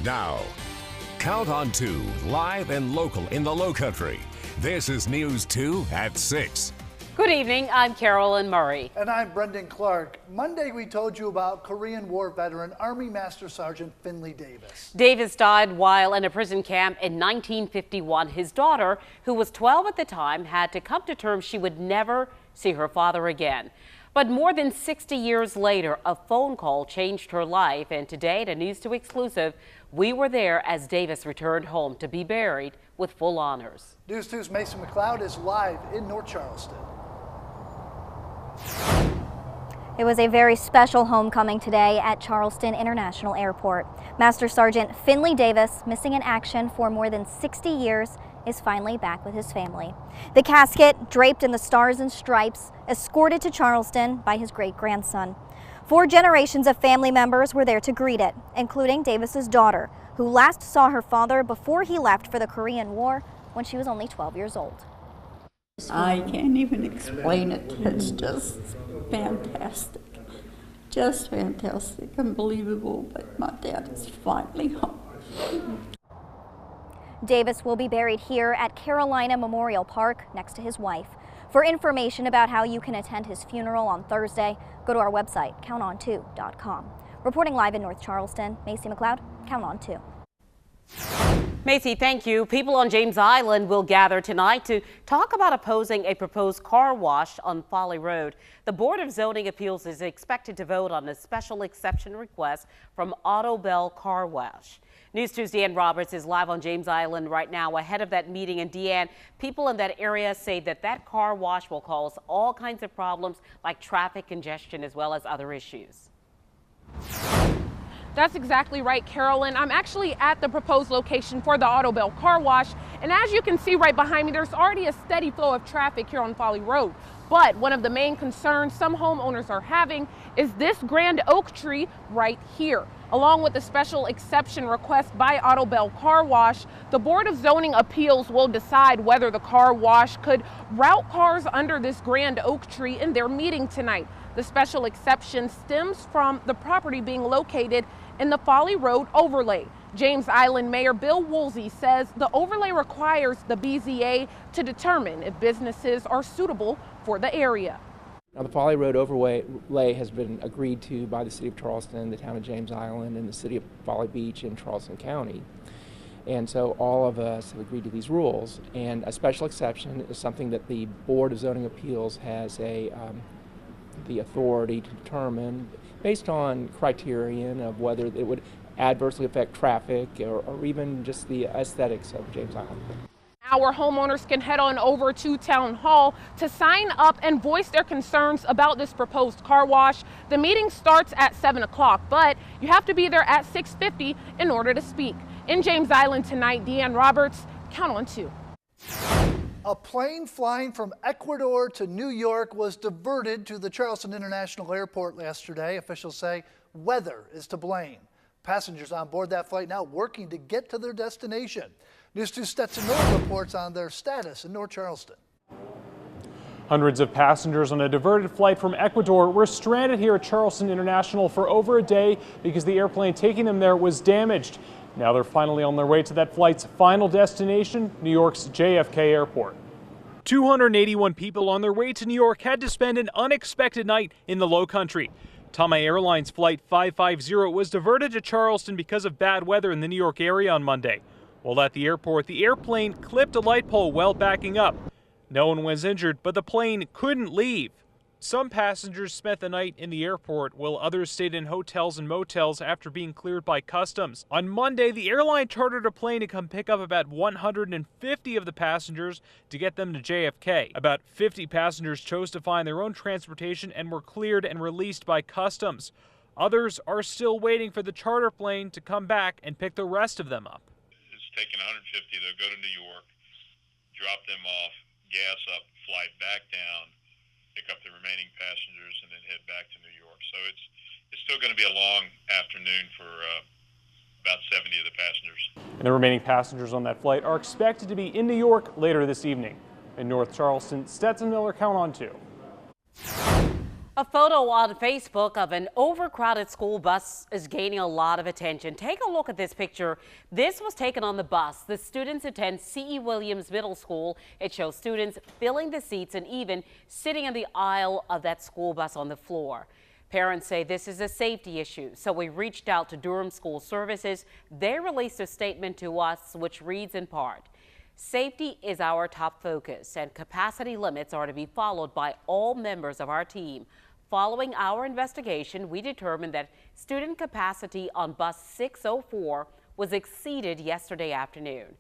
Now, Count on 2, live and local in the Lowcountry. This is News 2 at 6. Good evening, I'm Carolyn Murray. And I'm Brendan Clark. Monday we told you about Korean War veteran Army Master Sergeant Finley Davis. Davis died while in a prison camp in 1951. His daughter, who was 12 at the time, had to come to terms she would never see her father again. But more than 60 years later, a phone call changed her life. And today, at a News 2 exclusive, we were there as Davis returned home to be buried with full honors. News 2's Mason McLeod is live in North Charleston. It was a very special homecoming today at Charleston International Airport. Master Sergeant Finley Davis, missing in action for more than 60 years, is finally back with his family. The casket, draped in the stars and stripes, escorted to Charleston by his great-grandson. 4 generations of family members were there to greet it, including Davis's daughter, who last saw her father before he left for the Korean War when she was only 12 years old. I can't even explain it. It's just fantastic. Just fantastic, unbelievable, but my dad is finally home. Davis will be buried here at Carolina Memorial Park next to his wife. For information about how you can attend his funeral on Thursday, go to our website, counton2.com. Reporting live in North Charleston, Macy McLeod, Count on 2. Macy, thank you. People on James Island will gather tonight to talk about opposing a proposed car wash on Folly Road. The Board of Zoning Appeals is expected to vote on a special exception request from Auto Bell Car Wash. News 2's Deanne Roberts is live on James Island right now ahead of that meeting. And Deanne, people in that area say that car wash will cause all kinds of problems like traffic congestion as well as other issues. That's exactly right, Carolyn. I'm actually at the proposed location for the Auto Bell Car Wash. And as you can see right behind me, there's already a steady flow of traffic here on Folly Road. But one of the main concerns some homeowners are having is this grand oak tree right here. Along with the special exception request by Auto Bell Car Wash, the Board of Zoning Appeals will decide whether the car wash could route cars under this grand oak tree in their meeting tonight. The special exception stems from the property being located in the Folly Road overlay. James Island Mayor Bill Woolsey says the overlay requires the BZA to determine if businesses are suitable for the area. Now, the Folly Road overlay has been agreed to by the City of Charleston, the Town of James Island, and the City of Folly Beach in Charleston County. And so all of us have agreed to these rules. And a special exception is something that the Board of Zoning Appeals has the authority to determine based on criterion of whether it would adversely affect traffic or even just the aesthetics of James Island. Our homeowners can head on over to Town Hall to sign up and voice their concerns about this proposed car wash. The meeting starts at 7 o'clock, but you have to be there at 6:50 in order to speak. In James Island tonight, Deanne Roberts, Count on 2. A plane flying from Ecuador to New York was diverted to the Charleston International Airport yesterday. Officials say weather is to blame. Passengers on board that flight now working to get to their destination. News 2 Stetson Miller reports on their status in North Charleston. Hundreds of passengers on a diverted flight from Ecuador were stranded here at Charleston International for over a day because the airplane taking them there was damaged. Now they're finally on their way to that flight's final destination, New York's JFK Airport. 281 people on their way to New York had to spend an unexpected night in the Lowcountry. Tama Airlines Flight 550 was diverted to Charleston because of bad weather in the New York area on Monday. While at the airport, the airplane clipped a light pole while backing up. No one was injured, but the plane couldn't leave. Some passengers spent the night in the airport, while others stayed in hotels and motels after being cleared by customs. On Monday, the airline chartered a plane to come pick up about 150 of the passengers to get them to JFK. About 50 passengers chose to find their own transportation and were cleared and released by customs. Others are still waiting for the charter plane to come back and pick the rest of them up. It's taken 150. They'll go to New York, drop them off, gas up, fly back down, pick up the remaining passengers, and then head back to New York. So it's still going to be a long afternoon for about 70 of the passengers. And the remaining passengers on that flight are expected to be in New York later this evening. In North Charleston, Stetson Miller, Count on 2. A photo on Facebook of an overcrowded school bus is gaining a lot of attention. Take a look at this picture. This was taken on the bus. The students attend C.E. Williams Middle School. It shows students filling the seats and even sitting in the aisle of that school bus on the floor. Parents say this is a safety issue, so we reached out to Durham School Services. They released a statement to us which reads in part, "Safety is our top focus and capacity limits are to be followed by all members of our team. Following our investigation, we determined that student capacity on bus 604 was exceeded yesterday afternoon.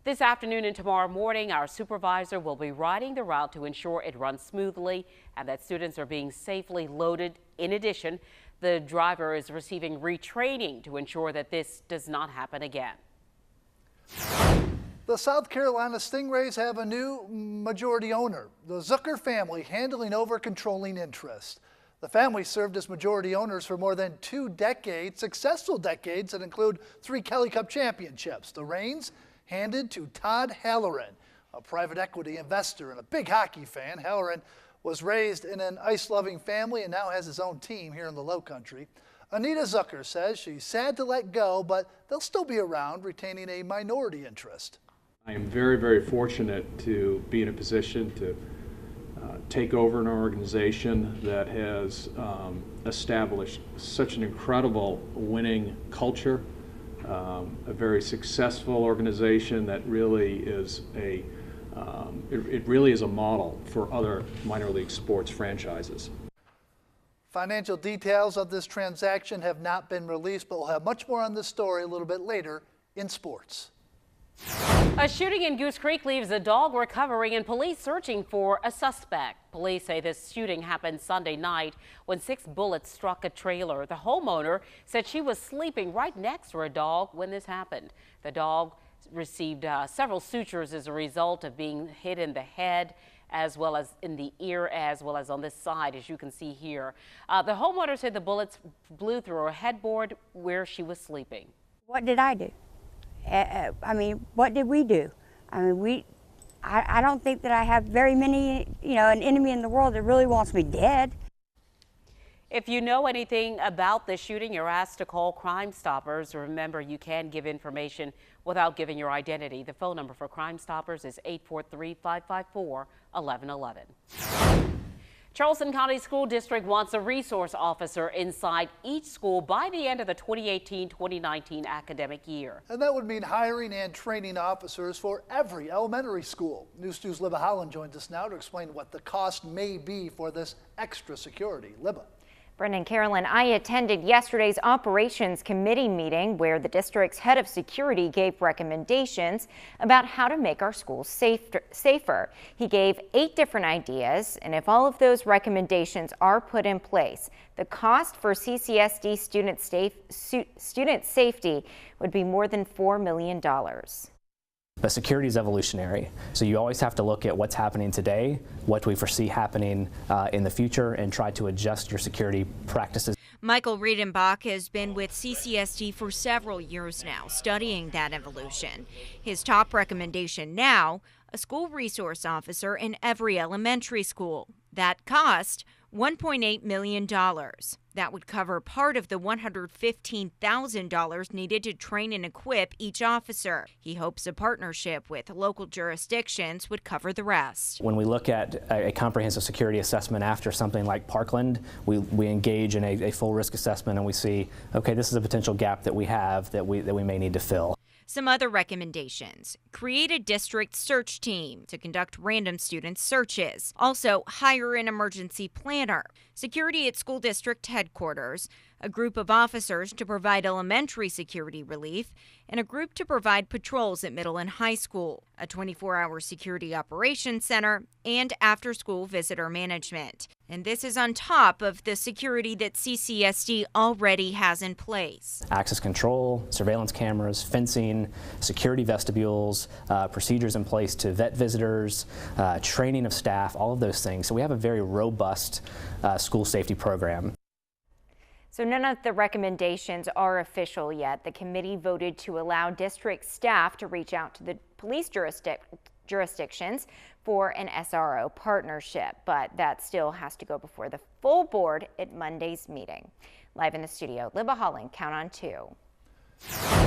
This afternoon and tomorrow morning, our supervisor will be riding the route to ensure it runs smoothly and that students are being safely loaded. In addition, the driver is receiving retraining to ensure that this does not happen again." The South Carolina Stingrays have a new majority owner, the Zucker family, handling over controlling interest. The family served as majority owners for more than 2 decades, successful decades that include 3 Kelly Cup championships. The reins handed to Todd Halloran, a private equity investor and a big hockey fan. Halloran was raised in an ice-loving family and now has his own team here in the Lowcountry. Anita Zucker says she's sad to let go, but they'll still be around, retaining a minority interest. I am very, very fortunate to be in a position to take over an organization that has established such an incredible winning culture, a very successful organization that really is it really is a model for other minor league sports franchises. Financial details of this transaction have not been released, but we'll have much more on this story a little bit later in sports. A shooting in Goose Creek leaves a dog recovering and police searching for a suspect. Police say this shooting happened Sunday night when 6 bullets struck a trailer. The homeowner said she was sleeping right next to her dog when this happened. The dog received several sutures as a result of being hit in the head, as well as in the ear, as well as on this side, as you can see here. The homeowner said the bullets blew through her headboard where she was sleeping. What did I do? I mean, what did we do? I mean, I don't think that I have very many, an enemy in the world that really wants me dead. If you know anything about the shooting, you're asked to call Crime Stoppers. Remember, you can give information without giving your identity. The phone number for Crime Stoppers is 843-554-1111. Charleston County School District wants a resource officer inside each school by the end of the 2018-2019 academic year. And that would mean hiring and training officers for every elementary school. News 2's Libba Holland joins us now to explain what the cost may be for this extra security. Libba. Brendan, Carolyn, I attended yesterday's Operations Committee meeting where the district's head of security gave recommendations about how to make our schools safer. He gave 8 different ideas, and if all of those recommendations are put in place, the cost for CCSD student safety would be more than $4 million. But security is evolutionary, so you always have to look at what's happening today, what we foresee happening in the future, and try to adjust your security practices. Michael Riedenbach has been with CCSD for several years now, studying that evolution. His top recommendation now, a school resource officer in every elementary school. That cost $1.8 million. That would cover part of the $115,000 needed to train and equip each officer. He hopes a partnership with local jurisdictions would cover the rest. When we look at a comprehensive security assessment after something like Parkland, we engage in a full risk assessment and we see, okay, this is a potential gap that we have that we may need to fill. Some other recommendations: create a district search team to conduct random student searches. Also, hire an emergency planner. Security at school district headquarters. A group of officers to provide elementary security relief, and a group to provide patrols at middle and high school, a 24-hour security operations center, and after-school visitor management. And this is on top of the security that CCSD already has in place. Access control, surveillance cameras, fencing, security vestibules, procedures in place to vet visitors, training of staff, all of those things. So we have a very robust school safety program. So none of the recommendations are official yet. The committee voted to allow district staff to reach out to the police jurisdictions for an SRO partnership, but that still has to go before the full board at Monday's meeting. Live in the studio, Libba Holling, Count on 2.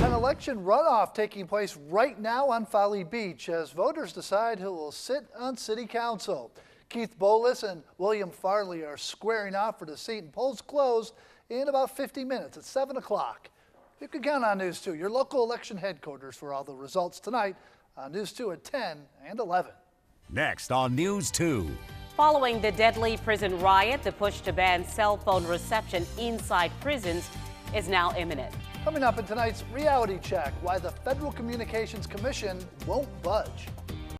An election runoff taking place right now on Folly Beach as voters decide who will sit on city council. Keith Bolis and William Farley are squaring off for the seat, and polls close in about 50 minutes at 7 o'clock. You can count on News 2, your local election headquarters, for all the results tonight on News 2 at 10 and 11. Next on News 2. Following the deadly prison riot, the push to ban cell phone reception inside prisons is now imminent. Coming up in tonight's Reality Check, why the Federal Communications Commission won't budge.